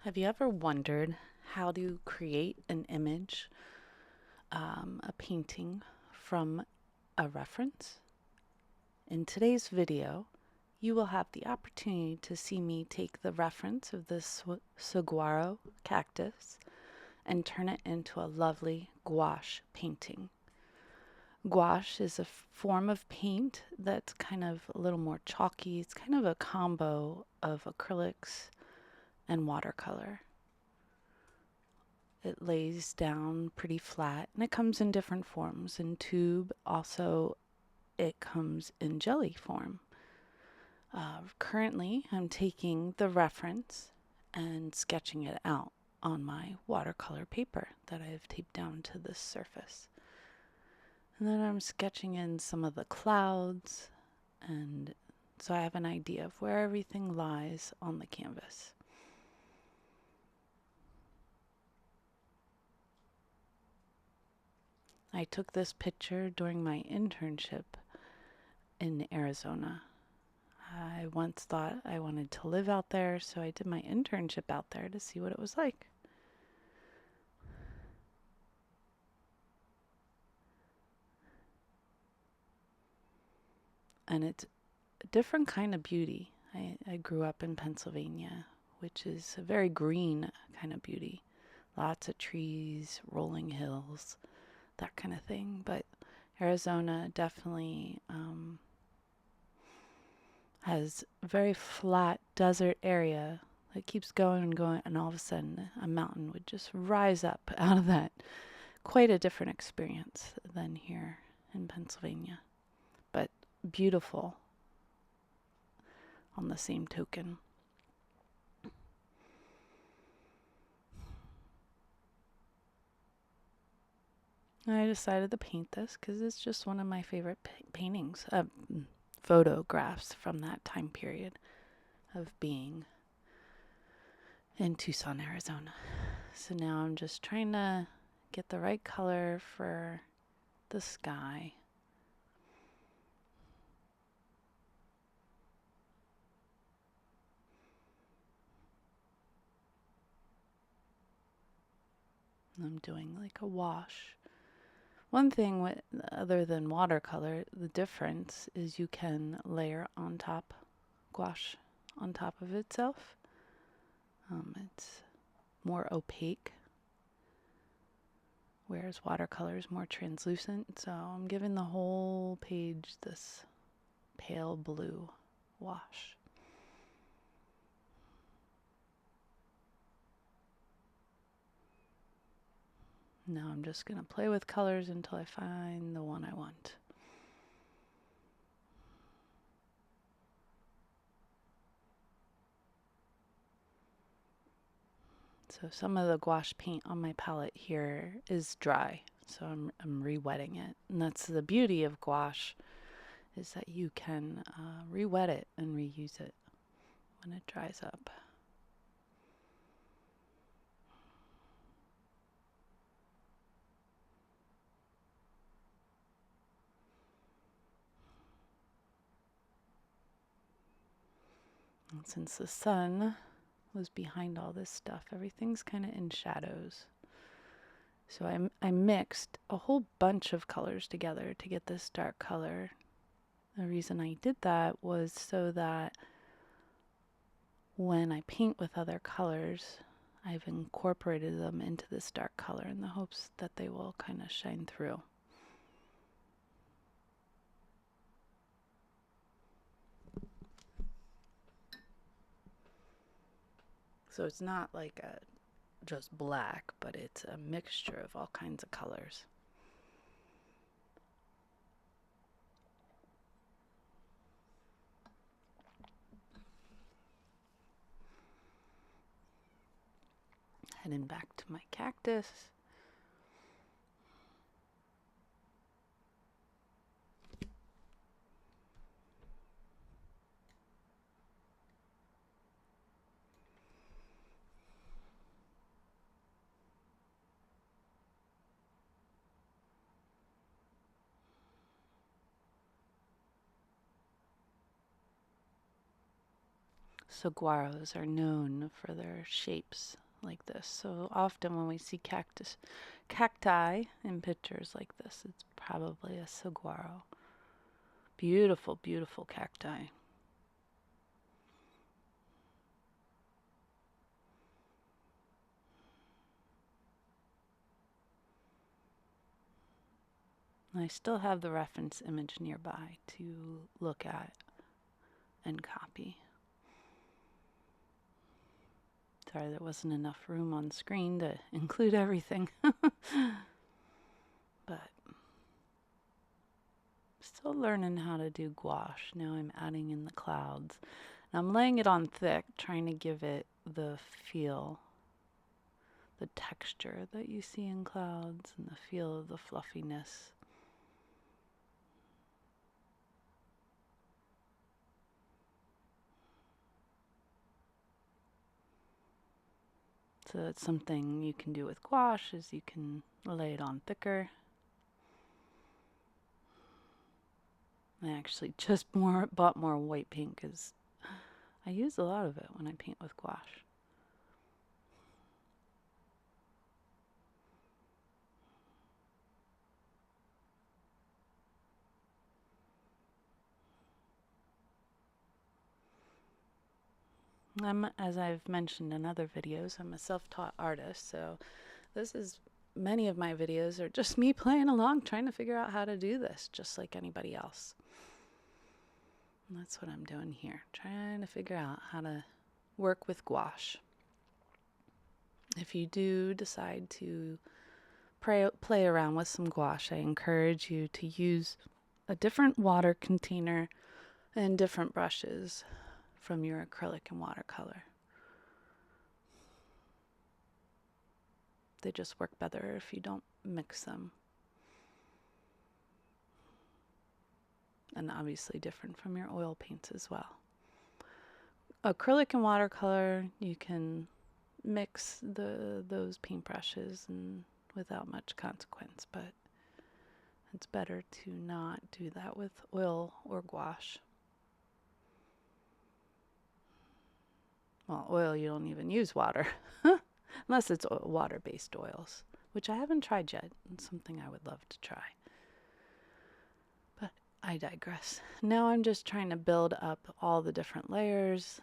Have you ever wondered how to create an image, a painting from a reference? In today's video, you will have the opportunity to see me take the reference of this saguaro cactus and turn it into a lovely gouache painting. Gouache is a form of paint that's kind of a little more chalky. It's kind of a combo of acrylics and watercolor. It lays down pretty flat, and it comes in different forms. In tube, also it comes in jelly form. Currently, I'm taking the reference and sketching it out on my watercolor paper that I've taped down to this surface. And then I'm sketching in some of the clouds, and so I have an idea of where everything lies on the canvas. I took this picture during my internship in Arizona. I once thought I wanted to live out there, so I did my internship out there to see what it was like. And it's a different kind of beauty. I grew up in Pennsylvania, which is a very green kind of beauty. Lots of trees, rolling hills, that kind of thing. But Arizona definitely has a very flat desert area that keeps going and going, and all of a sudden a mountain would just rise up out of that. Quite a different experience than here in Pennsylvania, but beautiful on the same token. I decided to paint this because it's just one of my favorite paintings, photographs from that time period of being in Tucson, Arizona. So now I'm just trying to get the right color for the sky. I'm doing like a wash. One thing other than watercolor, the difference is you can layer on top gouache on top of itself. It's more opaque, whereas watercolor is more translucent. So I'm giving the whole page this pale blue wash. Now I'm just going to play with colors until I find the one I want. So some of the gouache paint on my palette here is dry, so I'm re-wetting it. And that's the beauty of gouache, is that you can re-wet it and reuse it when it dries up. And since the sun was behind all this stuff, everything's kind of in shadows. So I mixed a whole bunch of colors together to get this dark color. The reason I did that was so that when I paint with other colors, I've incorporated them into this dark color in the hopes that they will kind of shine through. So it's not like just black, but it's a mixture of all kinds of colors. Heading back to my cactus. saguaros are known for their shapes like this. So often when we see cacti in pictures like this, it's probably a saguaro. Beautiful, beautiful cacti. I still have the reference image nearby to look at and copy. Sorry, there wasn't enough room on screen to include everything. But still learning how to do gouache. Now I'm adding in the clouds. And I'm laying it on thick, trying to give it the feel, the texture that you see in clouds and the feel of the fluffiness. So it's something you can do with gouache, is you can lay it on thicker. I actually just bought more white paint because I use a lot of it when I paint with gouache. As I've mentioned in other videos, I'm a self-taught artist, so many of my videos are just me playing along, trying to figure out how to do this, just like anybody else. And that's what I'm doing here, trying to figure out how to work with gouache. If you do decide to play around with some gouache, I encourage you to use a different water container and different brushes from your acrylic and watercolor. They just work better if you don't mix them. And obviously different from your oil paints as well. Acrylic and watercolor, you can mix those paintbrushes and without much consequence, but it's better to not do that with oil or gouache. Well, oil, you don't even use water, unless it's water-based oils, which I haven't tried yet. It's something I would love to try. But I digress. Now I'm just trying to build up all the different layers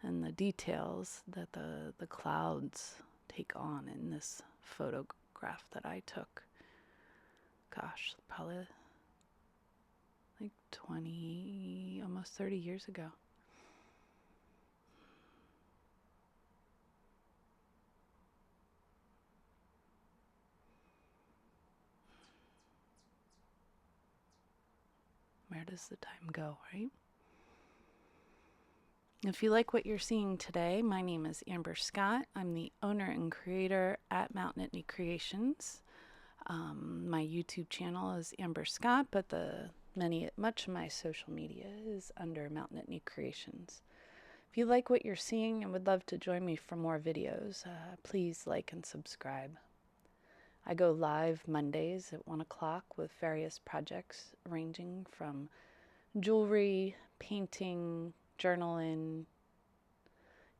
and the details that the clouds take on in this photograph that I took. Gosh, probably like 20, almost 30 years ago. Where does the time go, right? If you like what you're seeing today, my name is Amber Scott. I'm the owner and creator at Mountain Nittany Creations. My YouTube channel is Amber Scott, but much of my social media is under Mountain Nittany Creations. If you like what you're seeing and would love to join me for more videos, please like and subscribe. I go live Mondays at 1 o'clock with various projects ranging from jewelry, painting, journaling,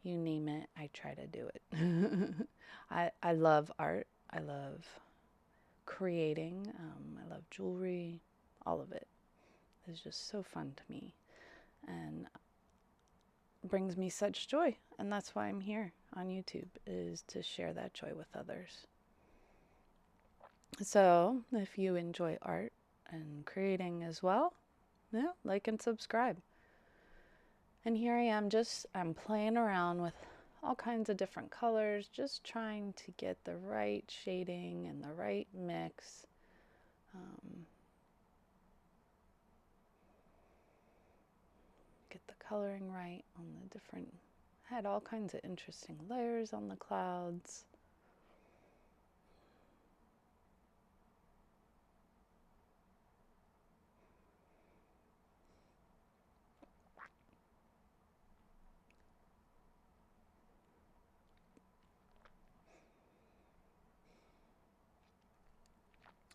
you name it, I try to do it. I love art. I love creating. I love jewelry. All of it is just so fun to me and brings me such joy. And that's why I'm here on YouTube, is to share that joy with others. So if you enjoy art and creating as well, yeah, like and subscribe. And here I am, I'm playing around with all kinds of different colors, just trying to get the right shading and the right mix. Get the coloring right on the different, had all kinds of interesting layers on the clouds.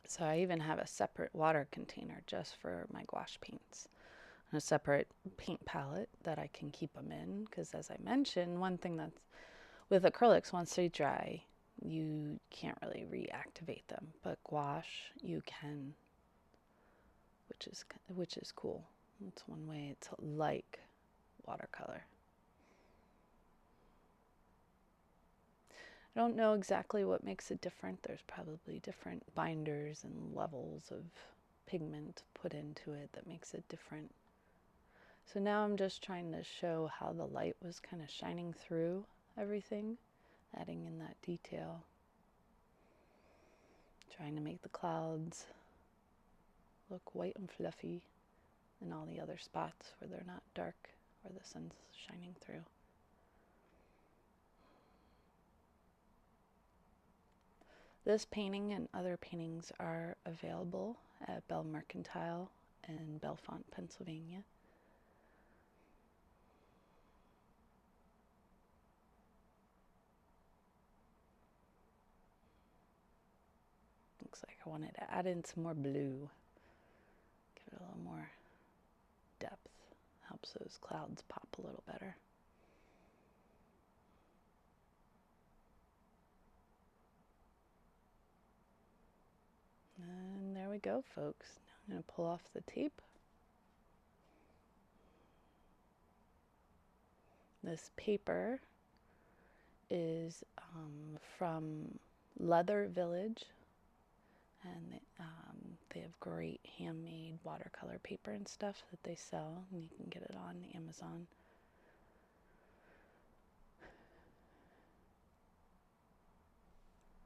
So I even have a separate water container just for my gouache paints. a separate paint palette that I can keep them in, because as I mentioned, one thing that's with acrylics, once they dry, you can't really reactivate them, but gouache you can, which is cool. It's one way. It's like watercolor. I don't know exactly what makes it different. There's probably different binders and levels of pigment put into it that makes it different. So now I'm just trying to show how the light was kind of shining through everything, adding in that detail. Trying to make the clouds look white and fluffy in all the other spots where they're not dark, where the sun's shining through. This painting and other paintings are available at Bell Mercantile in Bellefonte, Pennsylvania. Looks like I wanted to add in some more blue. Give it a little more depth. Helps those clouds pop a little better. And there we go, folks. Now I'm going to pull off the tape. This paper is from Leather Village, and they have great handmade watercolor paper and stuff that they sell, and you can get it on Amazon.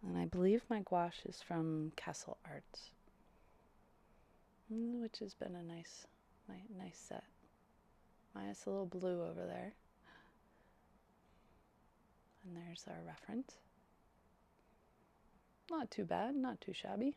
And I believe my gouache is from Castle Arts, which has been a nice set. Minus a little blue over there. And there's our reference. Not too bad, not too shabby.